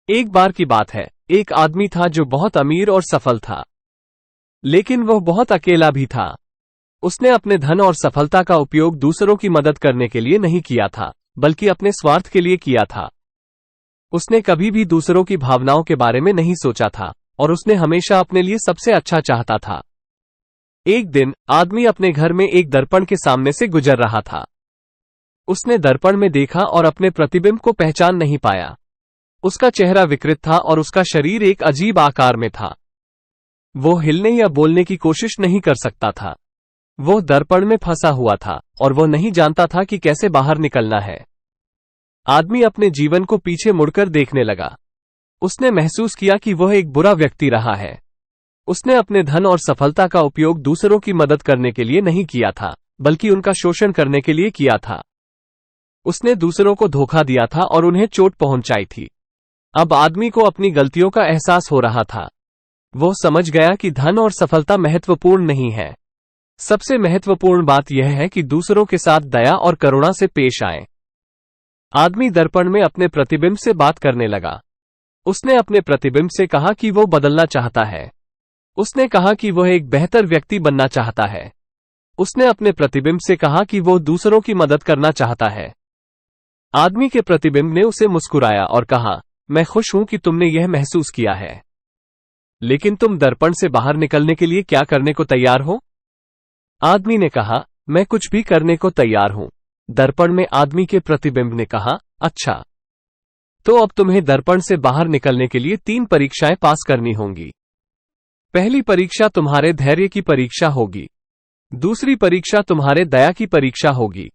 एक बार की बात है, एक आदमी था जो बहुत अमीर और सफल था, लेकिन वह बहुत अकेला भी था। उसने अपने धन और सफलता का उपयोग दूसरों की मदद करने के लिए नहीं किया था, बल्कि अपने स्वार्थ के लिए किया था। उसने कभी भी दूसरों की भावनाओं के बारे में नहीं सोचा था और उसने हमेशा अपने लिए सबसे अच्छा चाहता था। एक दिन आदमी अपने घर में एक दर्पण के सामने से गुजर रहा था। उसने दर्पण में देखा और अपने प्रतिबिंब को पहचान नहीं पाया। उसका चेहरा विकृत था और उसका शरीर एक अजीब आकार में था। वो हिलने या बोलने की कोशिश नहीं कर सकता था। वो दर्पण में फंसा हुआ था और वो नहीं जानता था कि कैसे बाहर निकलना है। आदमी अपने जीवन को पीछे मुड़कर देखने लगा। उसने महसूस किया कि वह एक बुरा व्यक्ति रहा है। उसने अपने धन और सफलता का उपयोग दूसरों की मदद करने के लिए नहीं किया था, बल्कि उनका शोषण करने के लिए किया था। उसने दूसरों को धोखा दिया था और उन्हें चोट पहुंचाई थी। अब आदमी को अपनी गलतियों का एहसास हो रहा था। वो समझ गया कि धन और सफलता महत्वपूर्ण नहीं है। सबसे महत्वपूर्ण बात यह है कि दूसरों के साथ दया और करुणा से पेश आए। आदमी दर्पण में अपने प्रतिबिंब से बात करने लगा। उसने अपने प्रतिबिंब से कहा कि वो बदलना चाहता है। उसने कहा कि वह एक बेहतर व्यक्ति बनना चाहता है। उसने अपने प्रतिबिंब से कहा कि वो दूसरों की मदद करना चाहता है। आदमी के प्रतिबिंब ने उसे मुस्कुराया और कहा, मैं खुश हूं कि तुमने यह महसूस किया है, लेकिन तुम दर्पण से बाहर निकलने के लिए क्या करने को तैयार हो? आदमी ने कहा, मैं कुछ भी करने को तैयार हूं। दर्पण में आदमी के प्रतिबिंब ने कहा, अच्छा, तो अब तुम्हें दर्पण से बाहर निकलने के लिए 3 परीक्षाएं पास करनी होंगी। पहली परीक्षा तुम्हारे धैर्य की परीक्षा होगी, दूसरी परीक्षा तुम्हारे दया की परीक्षा होगी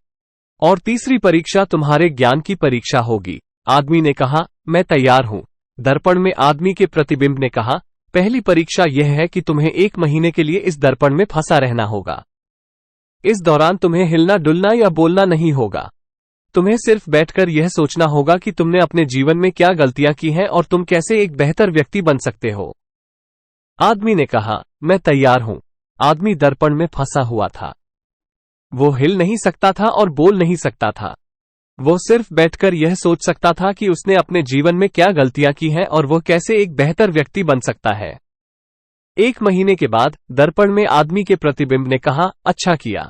और तीसरी परीक्षा तुम्हारे ज्ञान की परीक्षा होगी। आदमी ने कहा, मैं तैयार हूं। दर्पण में आदमी के प्रतिबिंब ने कहा, पहली परीक्षा यह है कि तुम्हें 1 महीने के लिए इस दर्पण में फंसा रहना होगा। इस दौरान तुम्हें हिलना डुलना या बोलना नहीं होगा। तुम्हें सिर्फ बैठकर यह सोचना होगा कि तुमने अपने जीवन में क्या गलतियां की हैं और तुम कैसे एक बेहतर व्यक्ति बन सकते हो। आदमी ने कहा, मैं तैयार हूं। आदमी दर्पण में फंसा हुआ था। वो हिल नहीं सकता था और बोल नहीं सकता था। वो सिर्फ बैठकर यह सोच सकता था कि उसने अपने जीवन में क्या गलतियां की हैं और वो कैसे एक बेहतर व्यक्ति बन सकता है। 1 महीने के बाद दर्पण में आदमी के प्रतिबिंब ने कहा, अच्छा किया,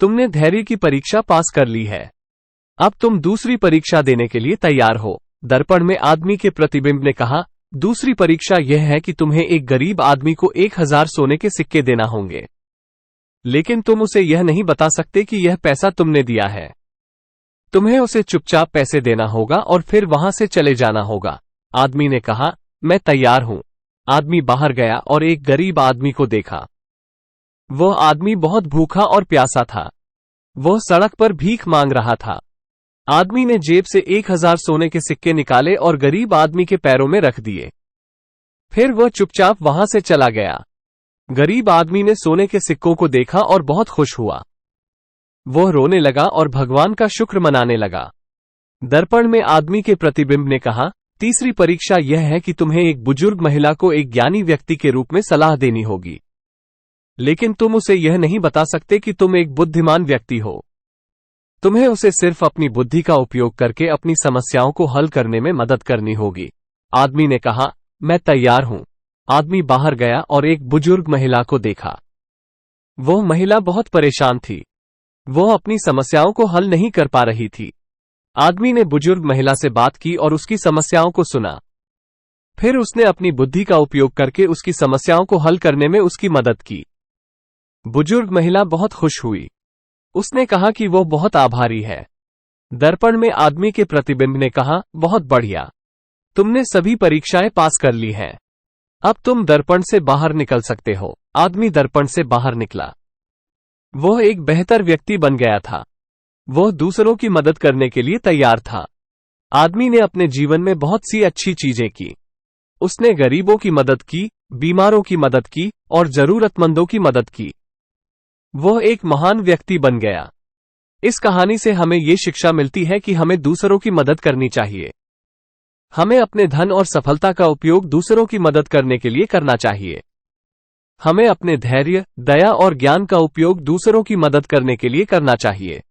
तुमने धैर्य की परीक्षा पास कर ली है। अब तुम दूसरी परीक्षा देने के लिए तैयार हो। दर्पण में आदमी के प्रतिबिंब ने कहा, दूसरी परीक्षा यह है कि तुम्हें एक गरीब आदमी को 1000 सोने के सिक्के देना होंगे, लेकिन तुम उसे यह नहीं बता सकते कि यह पैसा तुमने दिया है। तुम्हें उसे चुपचाप पैसे देना होगा और फिर वहां से चले जाना होगा। आदमी ने कहा, मैं तैयार हूं। आदमी बाहर गया और एक गरीब आदमी को देखा। वह आदमी बहुत भूखा और प्यासा था। वह सड़क पर भीख मांग रहा था। आदमी ने जेब से 1000 सोने के सिक्के निकाले और गरीब आदमी के पैरों में रख दिए। फिर वह चुपचाप वहां से चला गया। गरीब आदमी ने सोने के सिक्कों को देखा और बहुत खुश हुआ। वह रोने लगा और भगवान का शुक्र मनाने लगा। दर्पण में आदमी के प्रतिबिंब ने कहा, तीसरी परीक्षा यह है कि तुम्हें एक बुजुर्ग महिला को एक ज्ञानी व्यक्ति के रूप में सलाह देनी होगी, लेकिन तुम उसे यह नहीं बता सकते कि तुम एक बुद्धिमान व्यक्ति हो। तुम्हें उसे सिर्फ अपनी बुद्धि का उपयोग करके अपनी समस्याओं को हल करने में मदद करनी होगी। आदमी ने कहा, मैं तैयार हूं। आदमी बाहर गया और एक बुजुर्ग महिला को देखा। वह महिला बहुत परेशान थी। वह अपनी समस्याओं को हल नहीं कर पा रही थी। आदमी ने बुजुर्ग महिला से बात की और उसकी समस्याओं को सुना। फिर उसने अपनी बुद्धि का उपयोग करके उसकी समस्याओं को हल करने में उसकी मदद की। बुजुर्ग महिला बहुत खुश हुई। उसने कहा कि वो बहुत आभारी है। दर्पण में आदमी के प्रतिबिंब ने कहा, बहुत बढ़िया, तुमने सभी परीक्षाएं पास कर ली हैं। अब तुम दर्पण से बाहर निकल सकते हो। आदमी दर्पण से बाहर निकला। वह एक बेहतर व्यक्ति बन गया था। वह दूसरों की मदद करने के लिए तैयार था। आदमी ने अपने जीवन में बहुत सी अच्छी चीजें की। उसने गरीबों की मदद की, बीमारों की मदद की और जरूरतमंदों की मदद की। वह एक महान व्यक्ति बन गया। इस कहानी से हमें ये शिक्षा मिलती है कि हमें दूसरों की मदद करनी चाहिए। हमें अपने धन और सफलता का उपयोग दूसरों की मदद करने के लिए करना चाहिए। हमें अपने धैर्य, दया और ज्ञान का उपयोग दूसरों की मदद करने के लिए करना चाहिए।